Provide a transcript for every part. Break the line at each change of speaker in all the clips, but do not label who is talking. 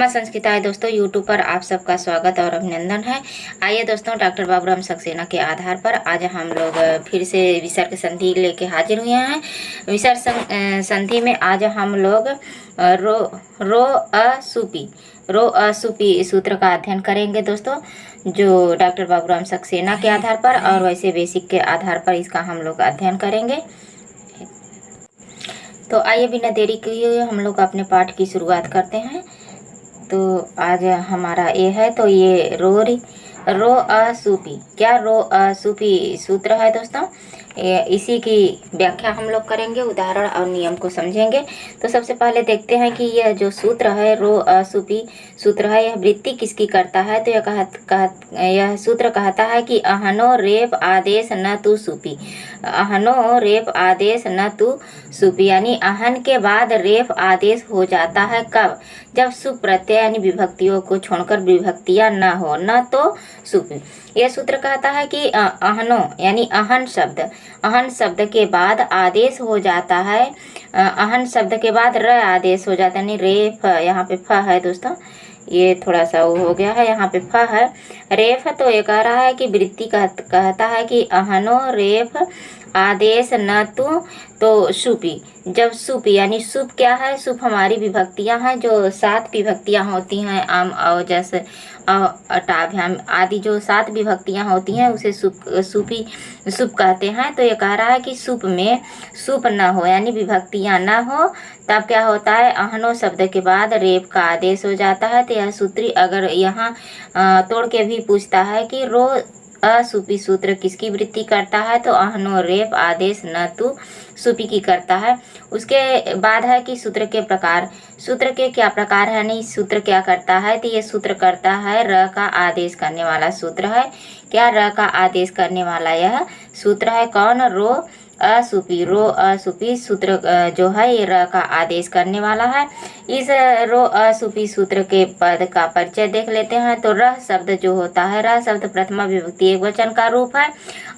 नमः संस्कृताय दोस्तों, यूट्यूब पर आप सबका स्वागत और अभिनंदन है। आइए दोस्तों, डॉक्टर बाबूराम सक्सेना के आधार पर आज हम लोग फिर से विसर्ग संधि लेके हाजिर हुए हैं। विसर्ग संधि में आज हम लोग रो असुपी सूत्र का अध्ययन करेंगे दोस्तों, जो डॉक्टर बाबूराम सक्सेना के आधार पर और वैसे बेसिक के आधार पर इसका हम लोग अध्ययन करेंगे। तो आइए बिना देरी किए हम लोग अपने पाठ की शुरुआत करते हैं। तो आज हमारा ये है, तो ये रो असुपी, क्या रो असुपी सूत्र है दोस्तों, इसी की व्याख्या हम लोग करेंगे, उदाहरण और नियम को समझेंगे। तो सबसे पहले देखते हैं कि यह जो सूत्र है रो असुपी सूत्र है, यह वृत्ति किसकी करता है। तो यह सूत्र कहता है कि अहनो रेप आदेश न तू सुपी, अहनो रेप आदेश न तू सुपी, यानी अहन के बाद रेफ आदेश हो जाता है कब, जब सुप प्रत्यय यानी विभक्तियों को छोड़कर विभक्तियां न हो, न तो सुपी। यह सूत्र कहता है कि अहनो यानी अहन शब्द के बाद आदेश हो जाता है, अहन शब्द के बाद र आदेश हो जाता है, यानी रेफ, यहाँ पे फ है दोस्तों, ये थोड़ा सा वो हो गया है, यहाँ पे फ है रेफ। तो ये कह रहा है कि वृत्ति कहता है कि अहनो रेफ आदेश न तो सुपी, जब सुप यानी सुप क्या है, सुप हमारी विभक्तियां हैं, जो 7 विभक्तियां होती हैं, आम और जैसे अटाभ्याम आदि जो 7 विभक्तियां होती हैं उसे सुप कहते हैं। तो ये कह रहा है कि सुप में सुप न हो यानी विभक्तियां न हो, तब क्या होता है, अहनो शब्द के बाद रेप का आदेश हो जाता है। तो यह सूत्री अगर यहाँ तोड़ के भी पूछता है कि रो असुपी सूत्र किसकी वृत्ति करता है, तो अहनो रेप आदेश न तू सुपी की करता है। उसके बाद है कि सूत्र के प्रकार, सूत्र के क्या प्रकार है, नहीं सूत्र क्या करता है, तो ये सूत्र करता है र का आदेश करने वाला सूत्र है। क्या र का आदेश करने वाला यह सूत्र है, कौन, रो असुपी सूत्र जो है ये र का आदेश करने वाला है। इस रो असुपी सूत्र के पद का परिचय देख लेते हैं। तो रह शब्द जो होता है, रह शब्द प्रथमा विभक्ति एक वचन का रूप है।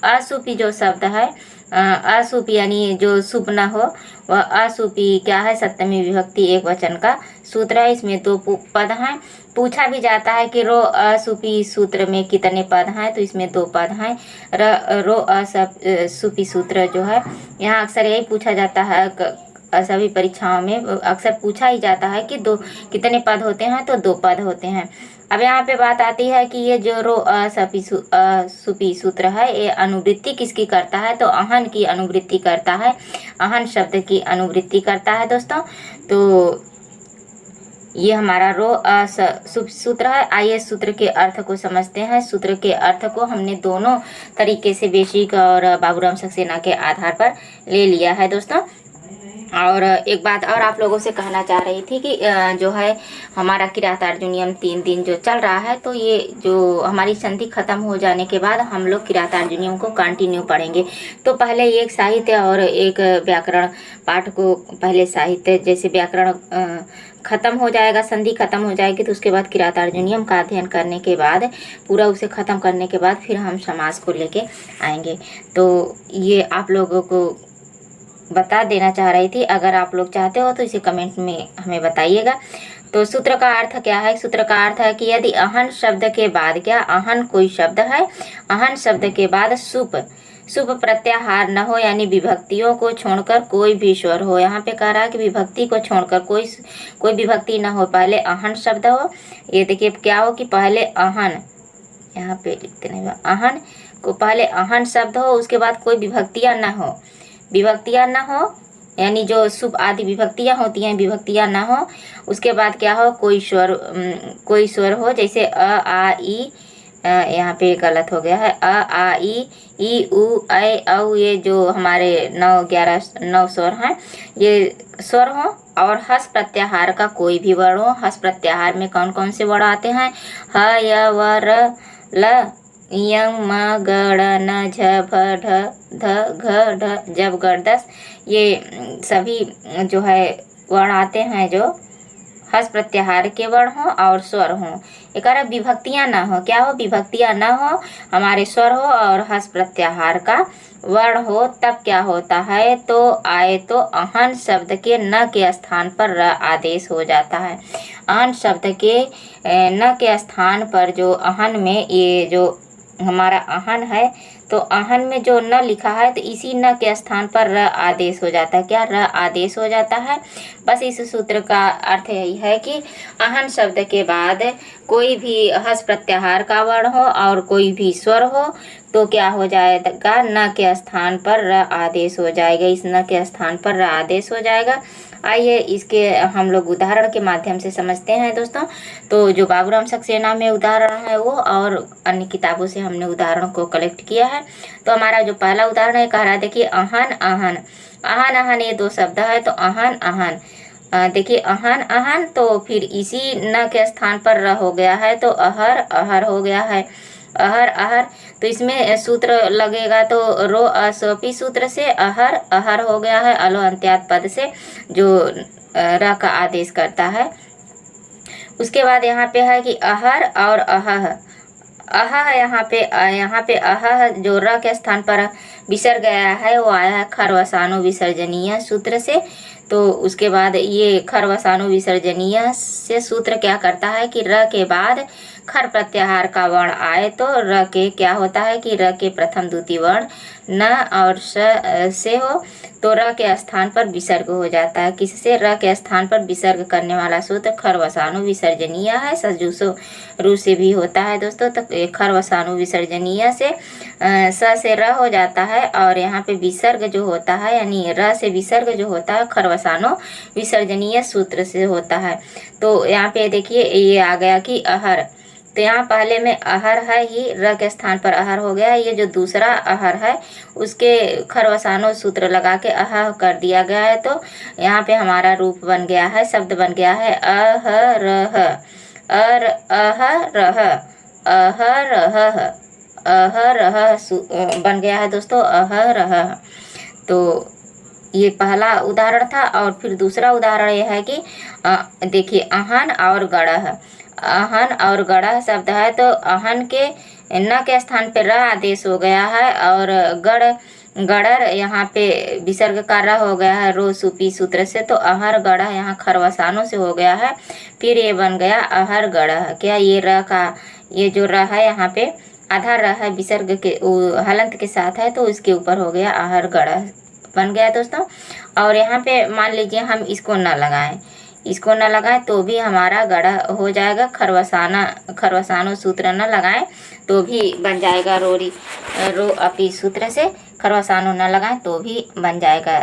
असुपी जो शब्द है, असुपी यानी जो सुप न हो, वह असुपी क्या है, सप्तमी विभक्ति एक वचन का सूत्र है। इसमें 2 पद हैं। पूछा भी जाता है कि रो असुपी सूत्र में कितने पद हैं, तो इसमें 2 पद हैं। रो असुपी सूत्र जो है, यहाँ अक्सर यही पूछा जाता है, सभी परीक्षाओं में अक्सर पूछा ही जाता है कि कितने पद होते हैं, तो 2 पद होते हैं। अब यहाँ पे बात आती है कि ये जो रो असुपी सूत्र है, ये अनुवृत्ति किसकी करता है, तो अहन की अनुवृत्ति करता है, अहन शब्द की अनुवृत्ति करता है दोस्तों। तो ये हमारा रो सूत्र है। आइए सूत्र के अर्थ को समझते हैं। सूत्र के अर्थ को हमने दोनों तरीके से बेसिक और बाबूराम सक्सेना के आधार पर ले लिया है दोस्तों। और एक बात और आप लोगों से कहना चाह रही थी कि जो है हमारा किरातार्जुनियम 3 दिन जो चल रहा है, तो ये जो हमारी संधि खत्म हो जाने के बाद हम लोग किरातार्जुनियम को कंटिन्यू पढ़ेंगे। तो पहले एक साहित्य और एक व्याकरण पाठ को, पहले साहित्य जैसे व्याकरण खत्म हो जाएगा, संधि खत्म हो जाएगी, तो उसके बाद किरातार्जुनियम का अध्ययन करने के बाद, पूरा उसे खत्म करने के बाद फिर हम समास को लेके आएंगे। तो ये आप लोगों को बता देना चाह रही थी। अगर आप लोग चाहते हो तो इसे कमेंट में हमें बताइएगा। तो सूत्र का अर्थ क्या है, सूत्र का अर्थ है कि यदि अहन शब्द के बाद, क्या अहन कोई शब्द है, अहन शब्द के बाद सुप प्रत्याहार न हो, यानी विभक्तियों को छोड़कर कोई भी स्वर हो। यहाँ पे कह रहा है कि विभक्ति को छोड़कर कोई विभक्ति न हो, पहले अहन शब्द हो। ये देखिए क्या हो कि पहले अहन, यहाँ पे लिखते नहीं, अहन को पहले अहन शब्द हो, उसके बाद कोई विभक्तियां न हो, यानी जो सुप आदि विभक्तियां होती हैं, विभक्तियां ना हो। उसके बाद क्या हो, कोई स्वर हो, जैसे अ आ ई, यहाँ पे गलत हो गया है, अ आ ई उ ऐ औ, ये जो हमारे 9 स्वर हैं, ये स्वर हो। और हस प्रत्याहार का कोई भी वर्ण हो। हस प्रत्याहार में कौन कौन से वर्ण आते हैं, ह य व र ल यंग म गड़ न झ भ ढ ध घ ढ जब गर्दस, ये सभी जो है वर्ण आते हैं जो हस प्रत्याहार के वर्ण हो और स्वर हो। एक विभक्तियां ना हो, क्या हो, विभक्तियां ना हो, हमारे स्वर हो और हस प्रत्याहार का वर्ण हो, तब क्या होता है, तो आए तो अहन शब्द के न के स्थान पर र आदेश हो जाता है। अहन शब्द के न के स्थान पर जो अहन में ये जो हमारा अहन है, तो अहन में जो न लिखा है तो इसी न के स्थान पर र आदेश हो जाता है। क्या? र आदेश हो जाता है। बस इस सूत्र का अर्थ यही है कि अहन शब्द के बाद कोई भी हस प्रत्याहार का वर्ण हो और कोई भी स्वर हो तो क्या हो जाएगा? न के स्थान पर र आदेश हो जाएगा। इस न के स्थान पर र आदेश हो जाएगा। आइए इसके हम लोग उदाहरण के माध्यम से समझते हैं दोस्तों। तो जो बाबूराम सक्सेना में उदाहरण है वो और अन्य किताबों से हमने उदाहरण को कलेक्ट किया है। तो हमारा जो पहला उदाहरण है, कह रहा है देखिए अहन अहन। अहन अहन ये दो शब्द है, तो अहन अहन देखिए अहन अहन, तो फिर इसी न के स्थान पर र हो गया है, तो अहर अहर हो गया है। अहर अहर, तो इसमें सूत्र लगेगा तो रो असोपी सूत्र से अहर अहर हो गया है, अलो अंत्यात पद से जो र का आदेश करता है। उसके बाद यहाँ पे है कि अहर और अहह। अहह यहाँ पे अहह जो र के स्थान पर विसर्ग गया है वो आया है खरवसानु विसर्जनीय सूत्र से। तो उसके बाद ये खरवसानु विसर्जनीय से सूत्र क्या करता है कि र के बाद खर प्रत्याहार का वर्ण आए तो र के क्या होता है कि र के प्रथम द्वितीय वर्ण न और स से हो तो र के स्थान पर विसर्ग हो जाता है। किससे? र के स्थान पर विसर्ग करने वाला सूत्र खरवसानु विसर्जनीय है। सजुसो रू से भी होता है दोस्तों। तो खरवसानु विसर्जनीय से स से र हो जाता है और यहाँ पे विसर्ग जो होता है यानी र से विसर्ग जो होता है खरवसानु विसर्जनीय सूत्र से होता है। तो यहाँ पे देखिए ये आ गया कि अहर, तो यहाँ पहले में अहर है ही, र के स्थान पर अहर हो गया। ये जो दूसरा अहर है उसके खरवसानो सूत्र लगा के अह कर दिया गया है। तो यहाँ पे हमारा रूप बन गया है, शब्द बन गया है अहरह, अहरह, अहरह, अहरह बन गया है दोस्तों, अहरह। तो ये पहला उदाहरण था। और फिर दूसरा उदाहरण यह है कि देखिए अहन और गढ़ह। अहन और गढ़ह शब्द है, तो अहन के न के स्थान पे र आदेश हो गया है और गढ़र यहाँ पे विसर्ग का र हो गया है रो सुपी सूत्र से। तो अहर गढ़ह यहाँ खरवसानों से हो गया है। फिर ये बन गया अहर गढ़ह। क्या? ये र का ये जो र है यहाँ पे आधा र है विसर्ग के हलंत के साथ है, तो इसके ऊपर हो गया अहर गढ़ह बन गया दोस्तों। और यहाँ पे मान लीजिए हम इसको न लगाएं, इसको न लगाएं तो भी हमारा गढ़ा हो जाएगा। खरवसानो सूत्र न लगाएं तो भी बन जाएगा रो अपी सूत्र से खरवसानो न लगाएं तो भी बन जाएगा।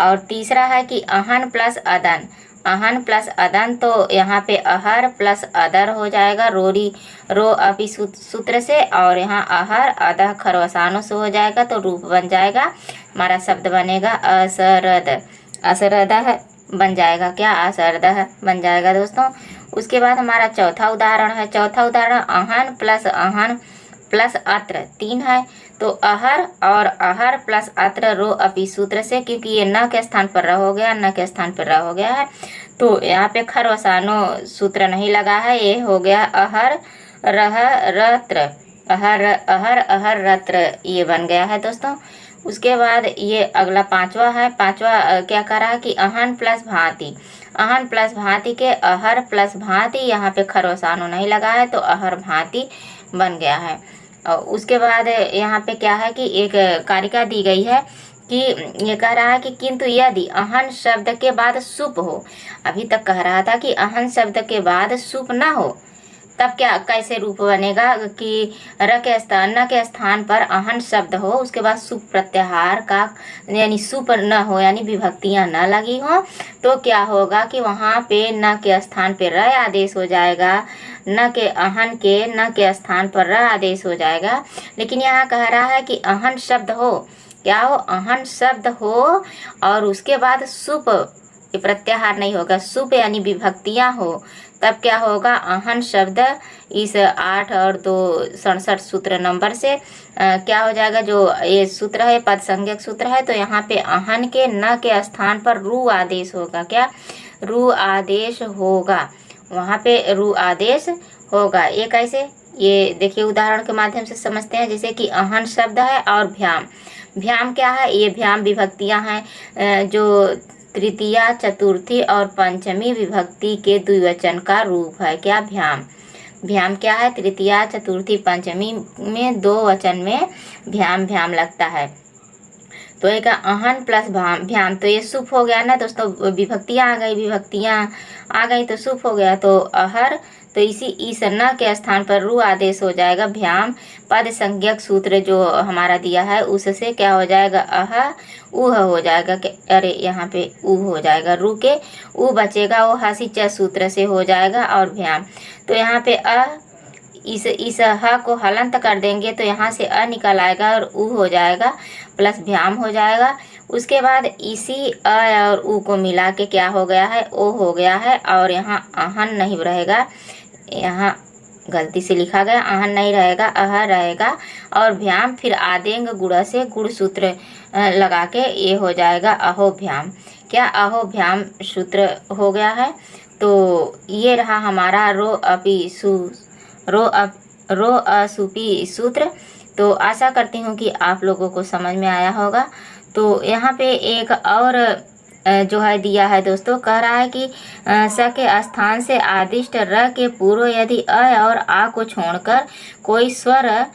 और तीसरा है कि अहन प्लस अदन। अहन प्लस अदन, तो यहाँ पे अहर प्लस अदर हो जाएगा रो अपी सूत्र से। और यहाँ अहर अदह खरवसानो से हो जाएगा, तो रूप बन जाएगा, हमारा शब्द बनेगा असरद, असरदह बन जाएगा। क्या? असरदह बन जाएगा दोस्तों। उसके बाद हमारा चौथा उदाहरण है। चौथा उदाहरण अहन प्लस अत्र 3 है। तो अहर और अहर प्लस अत्र रो अपी सूत्र से, क्योंकि ये न के स्थान पर र हो गया, न के स्थान पर र हो गया है, तो यहाँ पे खरवसानो सूत्र नहीं लगा है। ये हो गया अहर रह रत्र, अहर अहर रत्र, ये बन गया है दोस्तों। उसके बाद ये अगला पांचवा है। पांचवा क्या कर रहा है कि अहन प्लस भांति। अहन प्लस भांति के अहर प्लस भांति, यहाँ पे खरवसानो नहीं लगा है तो अहर भांति बन गया है। और उसके बाद यहाँ पे क्या है कि एक कारिका दी गई है कि ये कह रहा है कि किंतु यदि अहन शब्द के बाद सुप हो, अभी तक कह रहा था कि अहन शब्द के बाद सुप ना हो, तब क्या कैसे रूप बनेगा कि र के स्थान न के स्थान पर अहन शब्द हो, उसके बाद सुप प्रत्याहार का यानी सुप न हो यानी विभक्तियां न लगी हो, तो क्या होगा कि वहाँ पे न के स्थान पे र आदेश हो जाएगा, न के अहन के न के स्थान पर र आदेश हो जाएगा। लेकिन यहाँ कह रहा है कि अहन शब्द हो, क्या हो? अहन शब्द हो और उसके बाद सुप, ये प्रत्याहार नहीं होगा, सुप यानी विभक्तियां हो, तब क्या होगा? अहन शब्द इस 8 और 2 67 सूत्र नंबर से क्या हो जाएगा? जो ये सूत्र है पद संज्ञक सूत्र है, तो यहाँ पे अहन के न के स्थान पर रू आदेश होगा। क्या? रू आदेश होगा, वहाँ पे रू आदेश होगा। ये कैसे? ये देखिए उदाहरण के माध्यम से समझते हैं। जैसे कि अहन शब्द है और भ्याम। भ्याम क्या है? ये भ्याम विभक्तियां हैं जो तृतीया, चतुर्थी और पंचमी विभक्ति के द्विवचन का रूप है? क्या? भ्याम। भ्याम क्या है? तृतीया, चतुर्थी, पंचमी में दो वचन में भ्याम भ्याम लगता है। तो एक अहन प्लस भ्याम, तो ये सुप हो गया ना दोस्तों, विभक्तियाँ आ गई तो सुप हो गया। तो अहर, तो इस न के स्थान पर रू आदेश हो जाएगा। भ्याम पद संज्ञक सूत्र जो हमारा दिया है उससे क्या हो जाएगा? अह उह हो जाएगा। अरे यहाँ पे ऊ हो जाएगा, रू के ऊ बचेगा, वो हसी च सूत्र से हो जाएगा। और भ्याम, तो यहाँ पे इस ह को हलंत कर देंगे तो यहाँ से अ निकल आएगा और ऊ हो जाएगा, प्लस भ्याम हो जाएगा। उसके बाद इसी अ और ऊ को मिला के क्या हो गया है? ओ हो गया है। और यहाँ आहन नहीं रहेगा, यहाँ गलती से लिखा गया, आहन नहीं रहेगा, अह रहेगा। और भ्याम फिर आदेंग गुण से गुण सूत्र लगा के ये हो जाएगा अहो भ्याम। क्या? अहो भ्याम सूत्र हो गया है। तो ये रहा हमारा रो असुपी सूत्र। तो आशा करती हूँ कि आप लोगों को समझ में आया होगा। तो यहाँ पे एक और जो है दिया है दोस्तों, कह रहा है कि स के स्थान से आदिष्ट र के पूर्व यदि अ और आ को छोड़कर कोई स्वर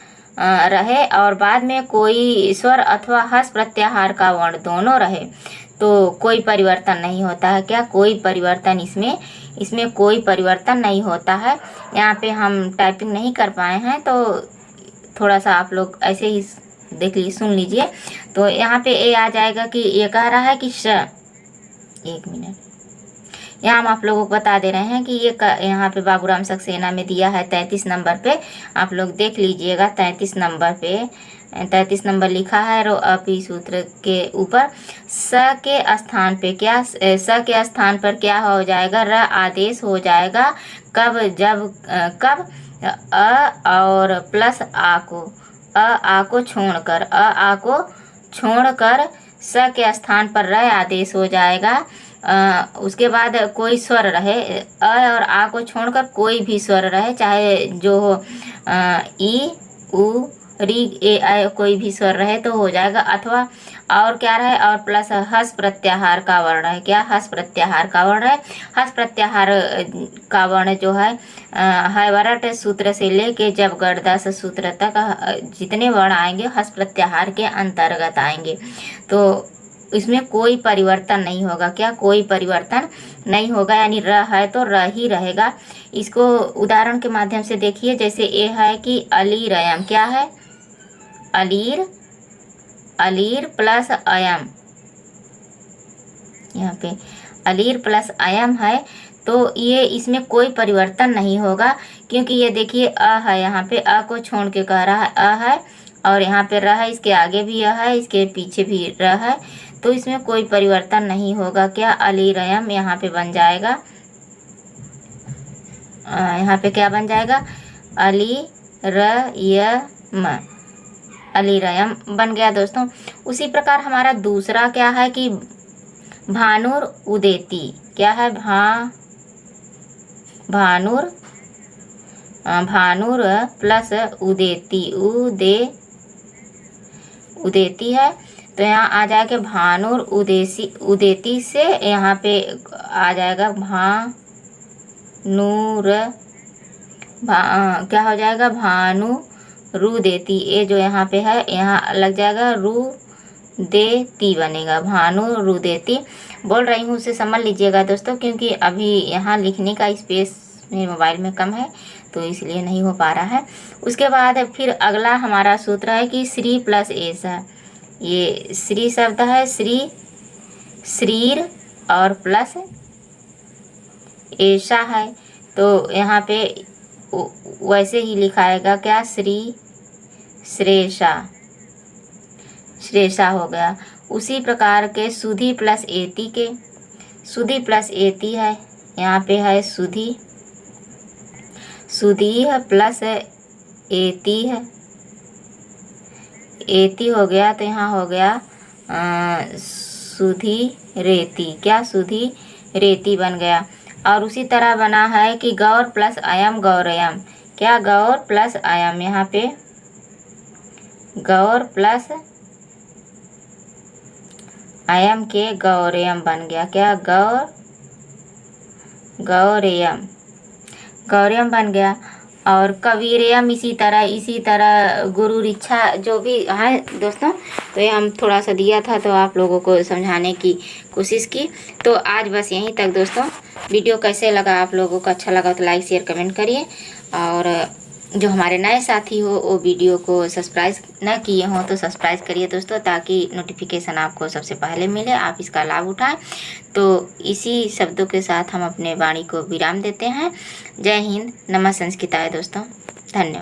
रहे और बाद में कोई स्वर अथवा हस प्रत्याहार का वर्ण दोनों रहे तो कोई परिवर्तन नहीं होता है। क्या? कोई परिवर्तन इसमें कोई परिवर्तन नहीं होता है। यहाँ पे हम टाइपिंग नहीं कर पाए हैं तो थोड़ा सा आप लोग ऐसे ही देख लीजिए, सुन लीजिए। तो यहाँ पे ये आ जाएगा कि ये कह रहा है कि एक मिनट, यहाँ हम आप लोगों को बता दे रहे हैं कि ये यहाँ पे बाबूराम सक्सेना में दिया है 33 नंबर पे, आप लोग देख लीजिएगा। 33 नंबर पे 33 नंबर लिखा है रो अपी सूत्र के ऊपर स के स्थान पे क्या? स के स्थान पर क्या हो जाएगा? र आदेश हो जाएगा। कब? कब और प्लस आ को छोड़कर स के स्थान पर र आदेश हो जाएगा। उसके बाद कोई स्वर रहे, अ और आ को छोड़कर कोई भी स्वर रहे, चाहे जो हो ई उ री ए आ कोई भी स्वर रहे तो हो जाएगा। अथवा और क्या रहे? और प्लस हस प्रत्याहार का वर्ण है। क्या? हस प्रत्याहार का वर्ण है। हस प्रत्याहार का वर्ण जो है हैवरट सूत्र से लेके जब गणदास सूत्र तक जितने वर्ण आएंगे हस प्रत्याहार के अंतर्गत आएंगे। तो इसमें कोई परिवर्तन नहीं होगा। क्या? कोई परिवर्तन नहीं होगा, यानी र है तो र ही रहेगा। इसको उदाहरण के माध्यम से देखिए, जैसे ये है कि अलीरयम, क्या है? अलीर प्लस अयम, यहाँ पे अलीर प्लस अयम है तो ये इसमें कोई परिवर्तन नहीं होगा, क्योंकि ये देखिए अ है, यहाँ पे अ को छोड़ के कह रहा है अ है, और यहाँ पे र है, इसके आगे भी अ है, इसके पीछे भी र है, तो इसमें कोई परिवर्तन नहीं होगा। क्या? अलीरयम यहाँ पे बन जाएगा, यहाँ पे क्या बन जाएगा? अलीरयम बन गया दोस्तों। उसी प्रकार हमारा दूसरा क्या है कि भानुर उदेती। क्या है? भानुर प्लस उदेती, उदेती है तो यहाँ आ जाएगा भानुर उदेती से यहाँ पे आ जाएगा भानुर, क्या हो जाएगा? भानु रू देती, ये जो यहाँ पे है यहाँ लग जाएगा रू देती बनेगा, भानु रू देती। बोल रही हूँ उसे समझ लीजिएगा दोस्तों, क्योंकि अभी यहाँ लिखने का स्पेस मेरे मोबाइल में कम है तो इसलिए नहीं हो पा रहा है। उसके बाद फिर अगला हमारा सूत्र है कि श्री प्लस ऐसा, ये श्री शब्द है, शरीर और प्लस ऐसा है तो यहाँ पे वैसे ही लिखाएगा। क्या? श्रेषा हो गया। उसी प्रकार के सुधी प्लस एती है, यहाँ पे है सुधी प्लस एती हो गया तो यहाँ हो गया सुधी रेती। क्या? सुधी रेती बन गया। और उसी तरह बना है कि गौर प्लस अयम गौरयम। क्या? गौर प्लस अयम, यहाँ पे गौर प्लस अयम के गौरेयम बन गया, क्या गौरेयम, गौरेयम बन गया। और कबीरेयम इसी तरह गुरु इच्छा, जो भी है दोस्तों। तो ये हम थोड़ा सा दिया था तो आप लोगों को समझाने की कोशिश की। तो आज बस यहीं तक दोस्तों। वीडियो कैसे लगा, आप लोगों को अच्छा लगा तो लाइक शेयर कमेंट करिए। और जो हमारे नए साथी हो वो वीडियो को सब्सक्राइब न किए हों तो सब्सक्राइब करिए दोस्तों, ताकि नोटिफिकेशन आपको सबसे पहले मिले, आप इसका लाभ उठाएं। तो इसी शब्दों के साथ हम अपने वाणी को विराम देते हैं। जय हिंद, नमः संस्कृताय दोस्तों, धन्यवाद।